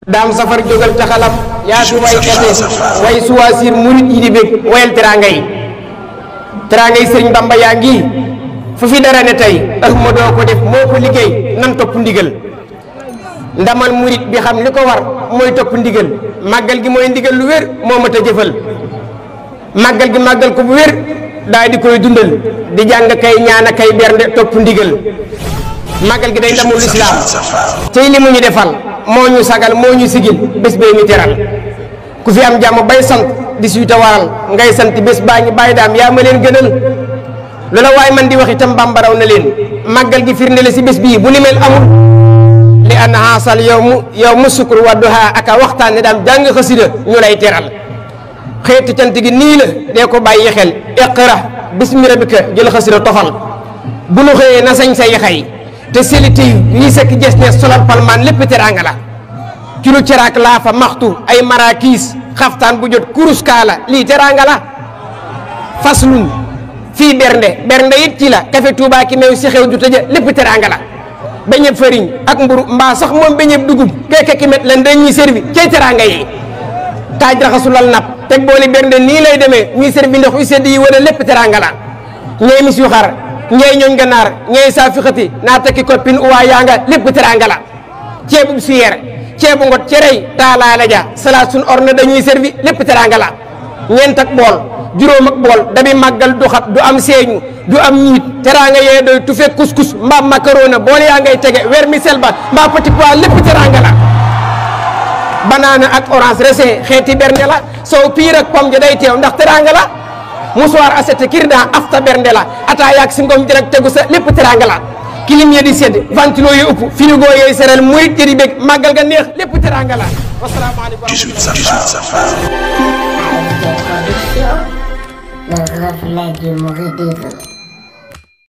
daam safar jógal taxalam yaa fi way kete way suwaasir murit yi di bég wayal teraanga yi sëriñ Bamba yaa ngi fu fi dara ne tey Ahmadoo ko def moo ko liggéey nan topp ndigal ndamal murit bi xam li ko war mooy topp ndigal màggal gi mooy ndigal lu wér moo mat a jëfal màggal gi màggal ko bu wér daal di koy dundal di jàng kay ñaana kay bernde topp ndigal màggal gi day ndamul lislaam tey li mu ñu defal moo ñu sagal moo ñu sigil bés bee ñu teral ku fi am jàmm bay sant di suite waral ngay sant bés baa ngi bàyyi daam yaa ma leen gënal loola waaye man di wax itam bambaraw na leen màggal gi firnde la si bés bii bu ni mel amul li an haasal yow mu sukkur wadduha aka waxtaan ne daam jàng xasida ñu lay teral xeetu cant gi nii la dee ko bàyyi xel iqra bismi rabbika jël xasida tofal bu nu xëyee na sañ say xay te selite yi sekk jes ne solal palmaan lépp teraanga la ci lu ceraak laa fa maxtu ay marakiis xaftaan bu jot kurus kaala lii teraanga la faslun fii bernde it ci la café Touba ki meew si xew du tëja lépp teraanga la beñeb fariñ ak mburu mbaa sax moom beñeb dugub keke ki met leen dañuy servi cay teraanga yi taaj raxasulal napp teg booli bernde nii lay demee ñuy servi ndox yu sedd yi wala lépp teraanga la ñooy mis yu xar ñeey ñooñ ganaar ñeey saa fi xati naa tekki koppin uwaa yaa nga lépp teraanga la ceebu suyeer ceebu ngot cerey taalaala ja salaat sun orne dañuy servi lépp teraanga la ñeent ak bool juróom ak bool dabi màggal du xat du am seeñu du am ñiit teraanga yee doy tu fekk couscous mbaa macarona bool yaa ngay tege vermicelle ba mbaa petit pois lépp teraanga la banaana ak orange raisin xeeti bernde la soow piir ak pomme ja day teew ndax teraanga la musuwaar asete kirdan afta bernde la ataa yaag si ngom direk tegu sa lépp teraanga la kilim ya di sedd ventilo yu ëpp frigo yooyu seral murit ya di bég màggal ga neex lépp teraanga la wasalaamaaleykum 18 Safar. Le reflet du mouridisme.